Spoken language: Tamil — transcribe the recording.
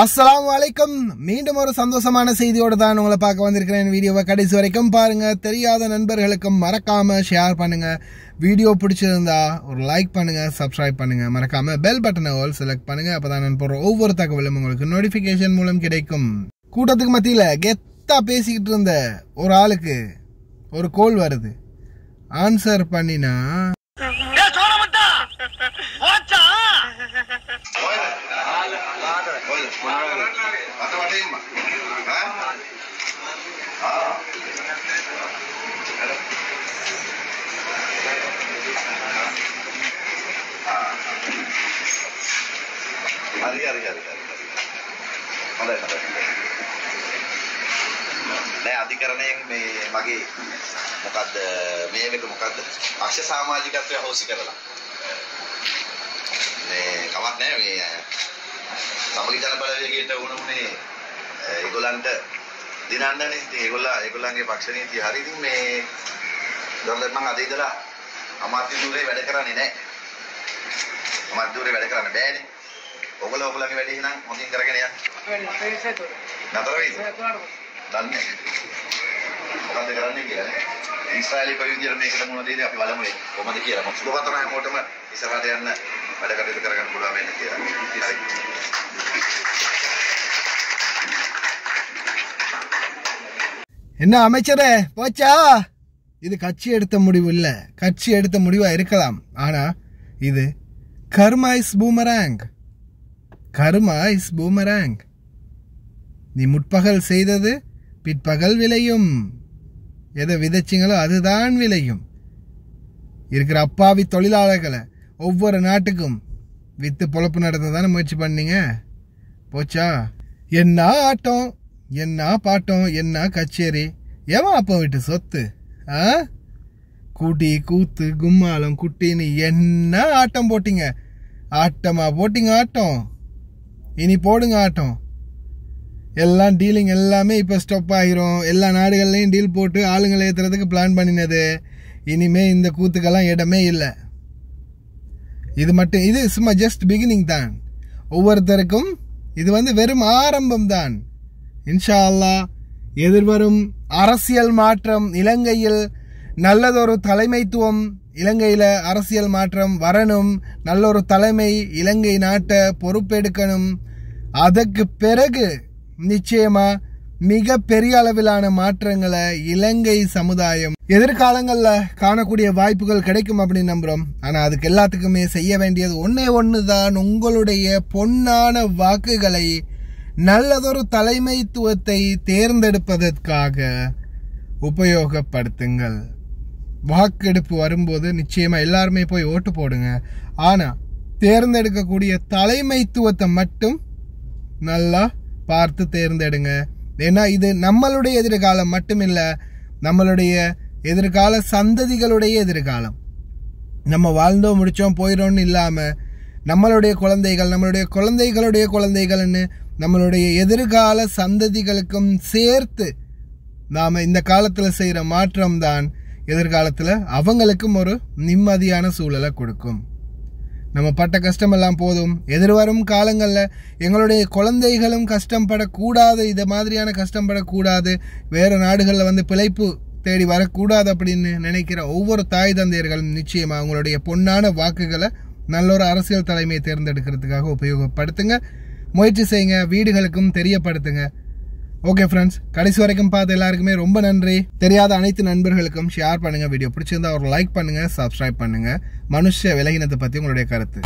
அஸ்ஸலாமுஅலைக்கும். மீண்டும் ஒரு சந்தோஷமான செய்தியோடு தான் உங்களை பார்க்க வந்திருக்கிறேன். வீடியோவை கடைசி வரைக்கும் பாருங்க. தெரியாத நண்பர்களுக்கும் மறக்காம ஷேர் பண்ணுங்க. வீடியோ பிடிச்சிருந்தா ஒரு லைக் பண்ணுங்க, சப்ஸ்கிரைப் பண்ணுங்க, மறக்காம பெல் பட்டனை ஆல் செலக்ட் பண்ணுங்க. அப்பதான் நான் போற ஒவ்வொரு தகவலும் உங்களுக்கு நோட்டிபிகேஷன் மூலம் கிடைக்கும். கூட்டத்துக்கு மத்தியில கெத்தா பேசிக்கிட்டு இருந்த ஒரு ஆளுக்கு ஒரு கோல் வருது. ஆன்சர் பண்ணினா අධිකරණයෙන් මේ මගේ මොකද්ද මේ එක මොකද්ද අක්ෂ සමාජිකත්වය හොසි කරලා මේ කමක් නැහැ මේ සමගි ජන බලවේගයට වුණුනේ ඒගොල්ලන්ට දිනන්නනේ. ඉතින් ඒගොල්ලන්ගේ පක්ෂ නීතිය හරි. ඉතින් මේ දොල්ලන් මම අද ඉඳලා අමාත්‍ය ධූරේ වැඩ කරන්නේ නැහැ. අමාත්‍ය ධූරේ වැඩ කරන්න බෑනේ. ඔයගොල්ලන්ගේ වැඩේ නම් හොඳින් කරගෙන යන්න. නතර වෙයිද? දන්නේ මොකද්ද කරන්නේ කියලා නේ. ඊශ්‍රායලයේ පරිවිදියට මේකට මොනවද දෙන්නේ අපි බලමු කොහොමද කියලා. මම සුබවතන හැමෝටම ඉස්සරහට යන්න වැඩ කටයුතු කරගන්න පුළුවන් වෙන්න කියලා. හරි. என்ன அமைச்சரே போச்சா? இது கட்சி எடுத்த முடிவு இல்ல. கட்சி எடுத்த முடிவா இருக்கலாம். ஆனா இது karma is boomerang. Karma is boomerang. நீ முற்பகல் செய்தது பிற்பகல் விளையும். எதை விதைச்சிங்களோ அதுதான் விளையும். இருக்கிற அப்பாவி தொழிலாளர்களை ஒவ்வொரு நாட்டுக்கும் வித்து பொழப்பு நடத்ததானே முயற்சி பண்ணீங்க. போச்சா? என்ன ஆட்டம், என்ன பாட்டம், என்ன கச்சேரி, எவன் அப்பா வீட்டு சொத்து? கூட்டி கூத்து கும்மாலம் குட்டின்னு என்ன ஆட்டம் போட்டீங்க. ஆட்டமா போட்டீங்க ஆட்டம். இனி போடுங்க ஆட்டம். எல்லாம் டீலிங் எல்லாமே இப்போ ஸ்டாப் ஆகிரும். எல்லா நாடுகள்லையும் டீல் போட்டு ஆளுங்களை ஏற்றுறதுக்கு பிளான் பண்ணினது. இனிமே இந்த கூத்துக்கெல்லாம் இடமே இல்லை. இது சும்மா ஜஸ்ட் பிகினிங் தான். ஒவ்வொருத்தருக்கும் இது வெறும் ஆரம்பம் தான். இன்ஷா அல்லாஹ் எதிர்வரும் அரசியல் மாற்றம், இலங்கையில் நல்லதொரு தலைமைத்துவம், இலங்கையில் அரசியல் மாற்றம் வரணும். நல்லொரு தலைமை இலங்கை நாட்டை பொறுப்பெடுக்கணும். அதற்கு பிறகு நிச்சயமா மிக பெரிய அளவிலான மாற்றங்களை இலங்கை சமுதாயம் எதிர்காலங்களில் காணக்கூடிய வாய்ப்புகள் கிடைக்கும் அப்படின்னு நம்புறோம். ஆனா அதுக்கு எல்லாத்துக்குமே செய்ய வேண்டியது ஒண்ணுதான். உங்களுடைய பொன்னான வாக்குகளை நல்லதொரு தலைமைத்துவத்தை தேர்ந்தெடுப்பதற்காக உபயோகப்படுத்துங்கள். வாக்கெடுப்பு வரும்போது நிச்சயமா எல்லாருமே போய் ஓட்டு போடுங்க. ஆனா தேர்ந்தெடுக்கக்கூடிய தலைமைத்துவத்தை மட்டும் நல்லா பார்த்து தேர்ந்தெடுங்க. ஏன்னா இது நம்மளுடைய எதிர்காலம் மட்டுமில்ல, நம்மளுடைய எதிர்கால சந்ததிகளுடைய எதிர்காலம். நம்ம வாழ்ந்தோம் முடிச்சோம் போயிடோன்னு இல்லாம நம்மளுடைய குழந்தைகள், நம்மளுடைய குழந்தைகளுடைய குழந்தைகள்னு நம்மளுடைய எதிர்கால சந்ததிகளுக்கும் சேர்த்து நாம இந்த காலத்துல செய்யற மாற்றம் தான் எதிர்காலத்துல அவங்களுக்கும் ஒரு நிம்மதியான சூழலை கொடுக்கும். நம்ம பட்ட கஷ்டமெல்லாம் போதும். எதிர்வரும் காலங்களில் எங்களுடைய குழந்தைகளும் கஷ்டப்படக்கூடாது. இது மாதிரியான கஷ்டப்படக்கூடாது. வேறு நாடுகளில் பிழைப்பு தேடி வரக்கூடாது அப்படின்னு நினைக்கிற ஒவ்வொரு தாய் தந்தையர்களும் நிச்சயமாக அவங்களுடைய பொன்னான வாக்குகளை நல்லொரு அரசியல் தலைமையை தேர்ந்தெடுக்கிறதுக்காக உபயோகப்படுத்துங்க. முயற்சி செய்யுங்க. வீடுகளுக்கும் தெரியப்படுத்துங்க. ஓகே ஃப்ரெண்ட்ஸ், கடைசி வரைக்கும் பார்த்த எல்லாருக்குமே ரொம்ப நன்றி. தெரியாத அனைத்து நண்பர்களுக்கும் ஷேர் பண்ணுங்க. வீடியோ பிடிச்சிருந்தா ஒரு லைக் பண்ணுங்க, சப்ஸ்கிரைப் பண்ணுங்க. மனுஷ விலகினத்தை பத்தி உங்களுடைய கருத்து.